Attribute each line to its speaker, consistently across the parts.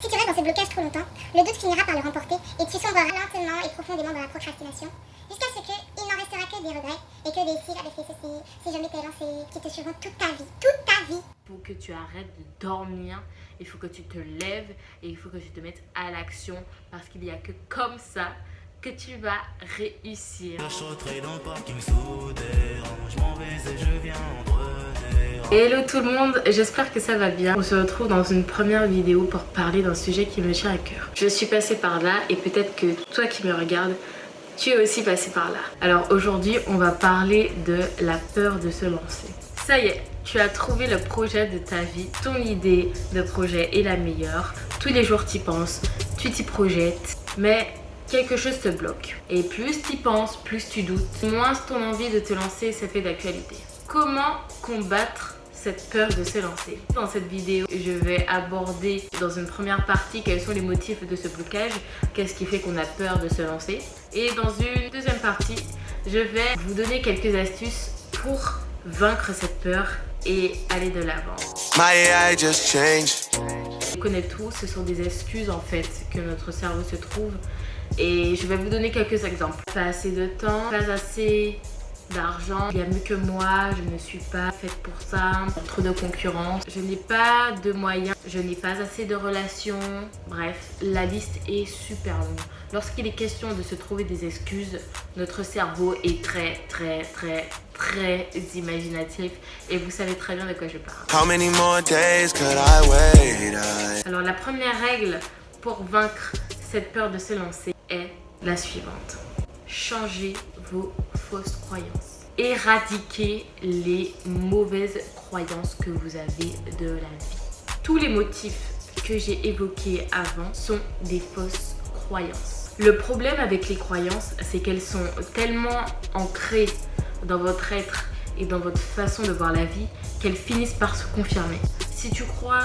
Speaker 1: Si tu restes dans ce blocage trop longtemps, le doute finira par le remporter et tu sombreras lentement et profondément dans la procrastination, jusqu'à ce qu'il n'en restera que des regrets et que des si j'avais fait ceci, si je m'étais lancé, qui te suivront toute ta vie, toute ta vie.
Speaker 2: Il faut que tu arrêtes de dormir, il faut que tu te lèves et il faut que tu te mettes à l'action parce qu'il n'y a que comme ça que tu vas réussir. Hello tout le monde, j'espère que ça va bien. On se retrouve dans une première vidéo pour parler d'un sujet qui me tient à cœur. Je suis passée par là et peut-être que toi qui me regardes, tu es aussi passé par là. Alors aujourd'hui, on va parler de la peur de se lancer. Ça y est, tu as trouvé le projet de ta vie, ton idée de projet est la meilleure. Tous les jours tu y penses, tu t'y projettes, mais quelque chose te bloque. Et plus tu y penses, plus tu doutes, moins ton envie de te lancer se fait d'actualité. Comment combattre cette peur de se lancer? Dans cette vidéo, je vais aborder dans une première partie quels sont les motifs de ce blocage, qu'est-ce qui fait qu'on a peur de se lancer. Et dans une deuxième partie, je vais vous donner quelques astuces pour vaincre cette peur et aller de l'avant. On connaît tous, ce sont des excuses en fait que notre cerveau se trouve. Et je vais vous donner quelques exemples. Pas assez de temps, pas assez d'argent, il y a mieux que moi, je ne suis pas faite pour ça, trop de concurrence, je n'ai pas de moyens, je n'ai pas assez de relations, bref, la liste est super longue. Lorsqu'il est question de se trouver des excuses, notre cerveau est très imaginatif et vous savez très bien de quoi je parle. Alors la première règle pour vaincre cette peur de se lancer est la suivante. Changez vos fausses croyances. Éradiquez les mauvaises croyances que vous avez de la vie. Tous les motifs que j'ai évoqués avant sont des fausses croyances. Le problème avec les croyances, c'est qu'elles sont tellement ancrées dans votre être et dans votre façon de voir la vie qu'elles finissent par se confirmer. Si tu crois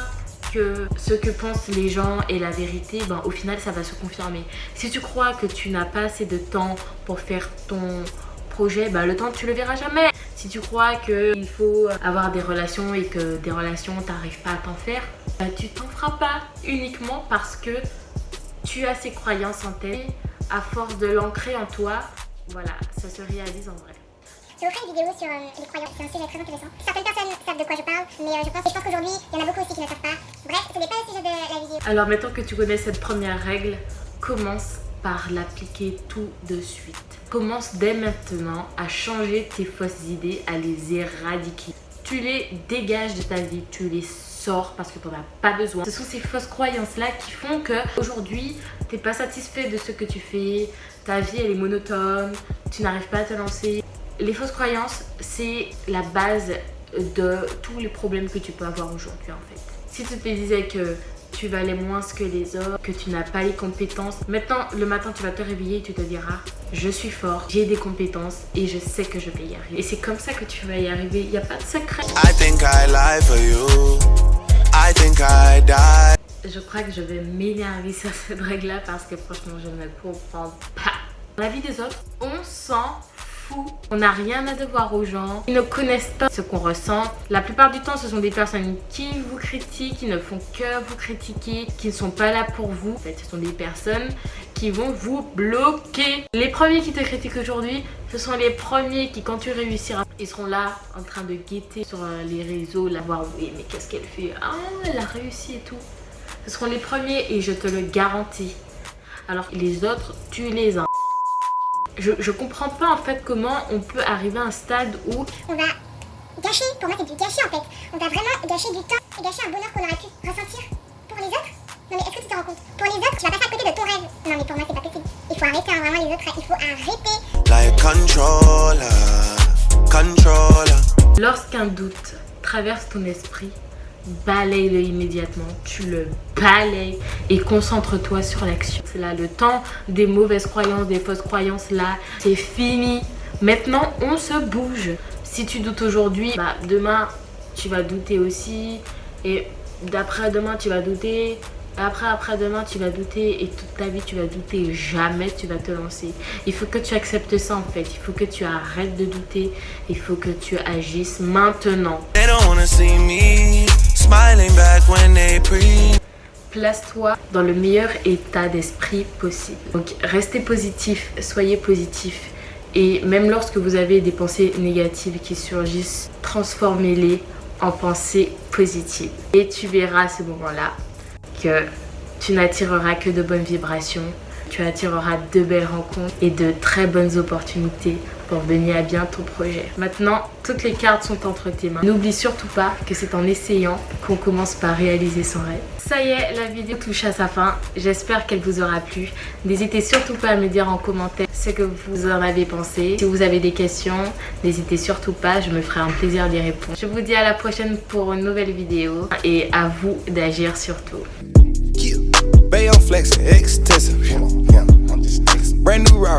Speaker 2: que ce que pensent les gens est la vérité, au final ça va se confirmer. Si tu crois que tu n'as pas assez de temps pour faire ton projet, le temps tu le verras jamais. Si tu crois qu'il faut avoir des relations et que des relations t'arrives pas à t'en faire, tu t'en feras pas uniquement parce que tu as ces croyances en tête. À force de l'ancrer en toi, voilà, ça se réalise en vrai.
Speaker 1: Je vous ferai une vidéo sur les croyances, c'est un sujet très intéressant. Certaines personnes savent de quoi je parle, mais je pense qu'aujourd'hui, il y en a beaucoup aussi qui ne savent pas. Bref, ce n'est pas le sujet de la vidéo.
Speaker 2: Alors maintenant que tu connais cette première règle, commence par l'appliquer tout de suite. Commence dès maintenant à changer tes fausses idées, à les éradiquer. Tu les dégages de ta vie, tu les sors parce que tu n'en as pas besoin. Ce sont ces fausses croyances-là qui font qu'aujourd'hui, tu n'es pas satisfait de ce que tu fais, ta vie elle est monotone, tu n'arrives pas à te lancer. Les fausses croyances, c'est la base de tous les problèmes que tu peux avoir aujourd'hui en fait. Si tu te disais que tu valais moins que les autres, que tu n'as pas les compétences, maintenant le matin tu vas te réveiller et tu te diras je suis fort, j'ai des compétences et je sais que je vais y arriver. Et c'est comme ça que tu vas y arriver, il n'y a pas de secret. Je crois que je vais m'énerver sur cette règle là parce que franchement je ne comprends pas. Dans la vie des autres, on s'en fout. On n'a rien à devoir aux gens. Ils ne connaissent pas ce qu'on ressent. La plupart du temps, ce sont des personnes qui vous critiquent, qui ne font que vous critiquer, qui ne sont pas là pour vous. En fait, ce sont des personnes qui vont vous bloquer. Les premiers qui te critiquent aujourd'hui, ce sont les premiers qui, quand tu réussiras, ils seront là en train de guetter sur les réseaux, là, voir oui, mais qu'est-ce qu'elle fait? Ah, elle a réussi et tout. Ce seront les premiers et je te le garantis. Alors, les autres, tu les as. Je comprends pas en fait comment on peut arriver à un stade où
Speaker 1: on va gâcher, pour moi c'est du gâchis en fait. On va vraiment gâcher du temps et gâcher un bonheur qu'on aurait pu ressentir pour les autres. Non mais est-ce que tu te rends compte? Pour les autres, tu vas passer à côté de ton rêve. Non mais pour moi c'est pas possible. Il faut arrêter vraiment les autres, il faut arrêter.
Speaker 2: Lorsqu'un doute traverse ton esprit, balaye-le immédiatement, tu le balayes et concentre-toi sur l'action. C'est là le temps des mauvaises croyances, des fausses croyances, là, c'est fini. Maintenant, on se bouge. Si tu doutes aujourd'hui, demain, tu vas douter aussi. Et d'après-demain, tu vas douter. Après-demain, tu vas douter. Et toute ta vie, tu vas douter. Jamais tu vas te lancer. Il faut que tu acceptes ça, en fait. Il faut que tu arrêtes de douter. Il faut que tu agisses maintenant. place-toi dans le meilleur état d'esprit possible. Donc restez positif, soyez positif. Et même lorsque vous avez des pensées négatives qui surgissent, transformez-les en pensées positives. Et tu verras à ce moment-là que tu n'attireras que de bonnes vibrations. Tu attireras de belles rencontres et de très bonnes opportunités pour mener à bien ton projet. Maintenant, toutes les cartes sont entre tes mains. N'oublie surtout pas que c'est en essayant qu'on commence par réaliser son rêve. Ça y est, la vidéo touche à sa fin. J'espère qu'elle vous aura plu. N'hésitez surtout pas à me dire en commentaire ce que vous en avez pensé. Si vous avez des questions, n'hésitez surtout pas. Je me ferai un plaisir d'y répondre. Je vous dis à la prochaine pour une nouvelle vidéo et à vous d'agir surtout.
Speaker 3: Bay on flexing, extensive. Brand new Rari.